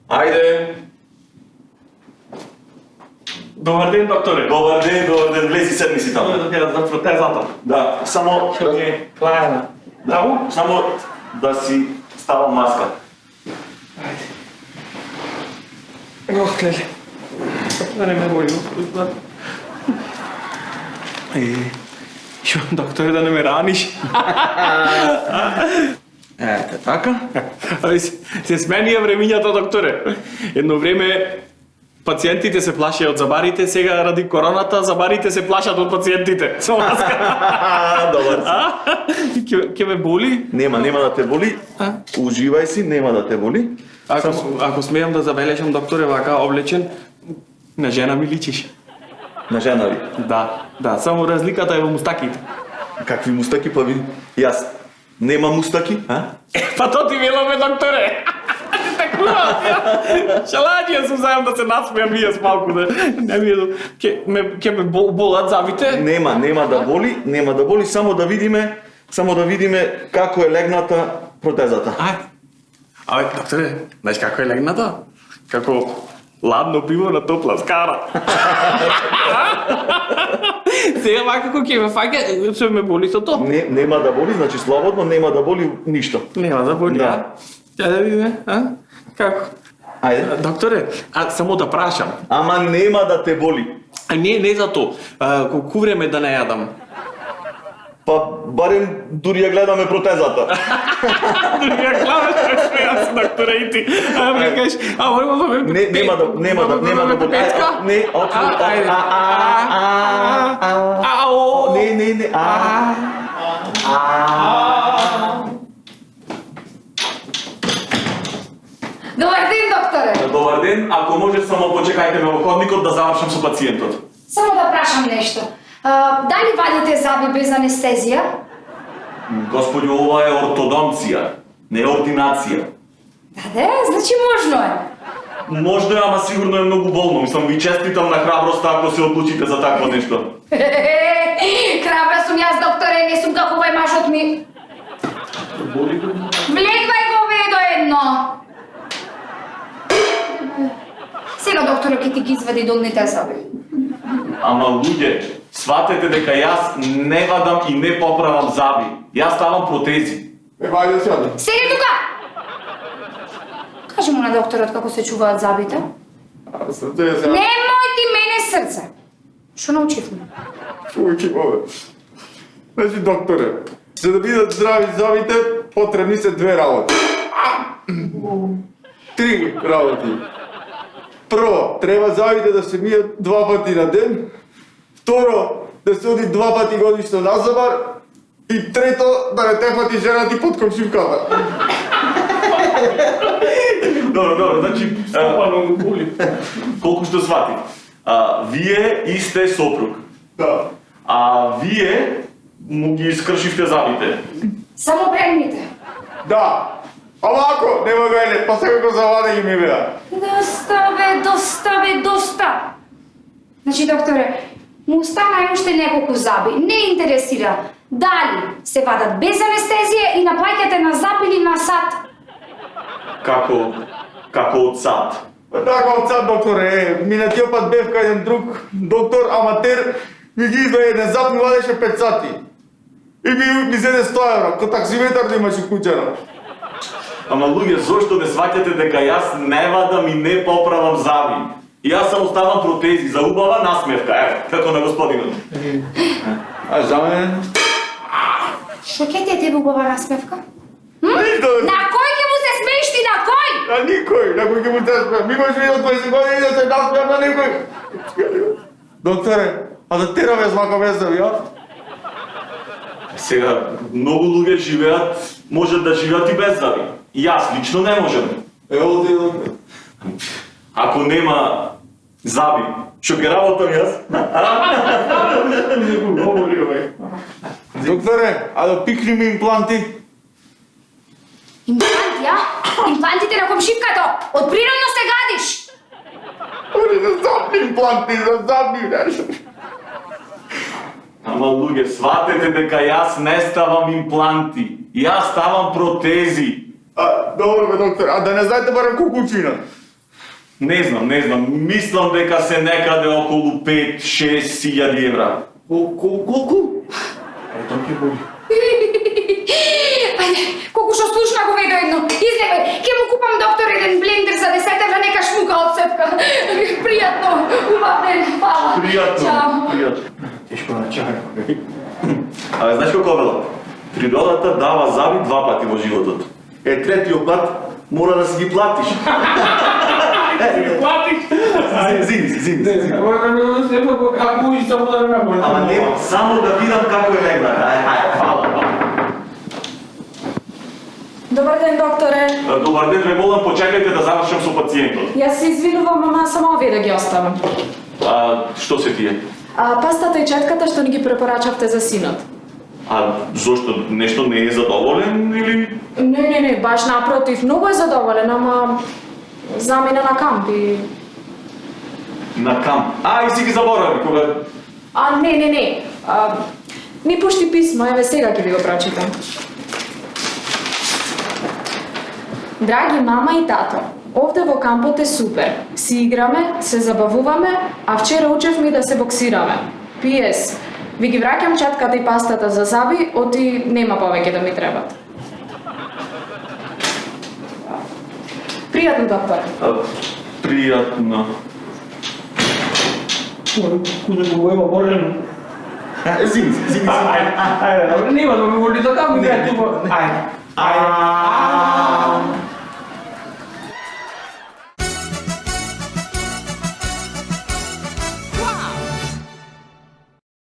Ajde! Добър ден, докторе! Добър ден, влези седни си там. Да гледам за протезата. Да, само... Ще ми е клаяна. Да, само да си става маска. Ох, леле. Да не ме боли. Докторе, да не ме раниш. Ете, така. Се смения времињата, докторе. Едно време пациентите се плашеа од забарите, сега ради короната забарите се плашат од пациентите. Со маска. Добар си. Ке ме боли? Нема да те боли. Уживај си, нема да те боли. Ако смеам да забележам, докторе, вака облечен, на жена ми личиш. На жена ли? Да, само разликата е во мустаките. Какви мустаки па ви? Јас нема мустаки, а? Па то ти веламе, докторе. Шаладија сум заедно да се насмеам вие с малку да не ми ке ме болат забите. Нема да боли, само да видиме како е легната протезата. Абе, докторе, знаеш како е легната? Како ладно пиво на топла скара. Сега вака како ќе ме фаќа, ќе ме боли со то. Нема да боли, значи слободно, нема да боли ништо. Нема да боли, да. Ќе да видиме, Како? Ајде. Докторе, само да прашам. Ама нема да те боли. Не за то. Колку време да не јадам? Па барем дури ја гледаме протезата. Дури ја гледаш, јас докторе и ти. Ме кажеш, нема да боли. Пецка? Не, не. Добар ден, докторе! Добар ден, ако може само почекајте ме во ходникот да завршам со пациентот. Само да прашам нешто. Дали вадите заби без анестезија? Господи, ова е ортодонција, не ординација. Да, значи можно е. Можно е, ама сигурно е многу болно. Мислам, ви честитам на храброста ако се одлучите за такво нешто. Храбра сум јас, докторе, не сум како овој мажот ми. Влегвај го ведо едно. Сега, докторе, ќе ти ги извади долните заби. Ама луѓе, сватете дека јас не вадам и не поправам заби. Јас ставам протези. Вајде сјади. Седи тука! Кажи му на докторот како се чуваат забите. Немој ти мене срце. Што научивме? Учимо, бе. Значи, докторе, за да бидат здрави забите, потребни се две работи. 3 работи. Прво, треба забите да се мијат 2 пати на ден. Второ, да се оди 2 пати годишно на забар. И трето, да не те фати жена ти под комшивката. Добро, значи, колку што свати. Вие и сте сопруг. Да. А вие му ги искршивте забите. Само предните. Да. Ама ако, нема гајле, па сега го заваде ги ми беа. Доста. Значи, докторе, му остана уште неколку заби. Не интересира дали се вадат без анестезија и наплаќате на зап или на сат. Како од сад. Така од сад, докторе, минатиот пат бев кај еден друг доктор, аматер, ми ги извади еден зап, ми вадеше 5 сати. И ми зеде 100 евра, ко таксиметар да имаше куќера. Ама луѓе, зошто не сваќате дека јас не вадам и не поправам заби? Јас само ставам протези за убава насмевка, како на господинот. А за мене? Што ќе ти е тебе убава насмевка? Ништо. На кој ќе му се смееш ти, на кој? На никој, на кој ќе му се смеам. Имаш ми од 20 години да се насмеам на никој. Докторе, а да тераме смака без заби, а? Сега, многу луѓе живеат, можат да живеат и без заби. Јас лично не можам. Ево ти, доктор. Ако нема заби, што ќе работам јас? Не го говори овој. Докторе, а да пикнем импланти? Импланти, а? Имплантите на комшивката! Од природно се гадиш! доктори, за задни импланти, за задни нещо. Ама луѓе, сватете дека јас не ставам импланти. Јас ставам протези. Добро бе, доктор, а да не знаете барем колку учина? Не знам. Мислам дека се некаде околу 5-6 000 евра. Колку? Ето ќе боли. Ајде, колку што слушна го ведо едно. Излегај, ќе му купам доктор еден блендер за 10 евра, нека шмука отцепка. Пријатно, убав ден, фала. Пријатно. Тешко на чај. Абе, знаеш како велат? Природата дава заби 2 пати во животот. Третиот пат мора да си ги платиш. Платиш? Зини. Ако и само да не може. Ама не, само да видам како е негла. Ајде, фала. Добар ден, докторе. Добар ден, ве молам, почекајте да завршам со пациентот. Јас се извинувам, ама само овие да ги оставам. Што се тие? Пастата и четката што ни ги препорачавте за синот. Зошто нешто не е задоволен или? Не, баш напротив, многу е задоволен, ама замина на камп и... На камп. И си ги заборави кога... Не. Ни пушти писмо, еве сега ќе ви го прочитам. Драги мама и тато, овде во кампот е супер. Си играме, се забавуваме, а вчера учевме да се боксираме. П.С. Ви ги враќам четката и пастата за заби, оти нема повеќе да ми требат. Пријатно, доктор. Пријатно. Куде го војма болен? Зини. Ајде, нема да ме воли така, ми ајде.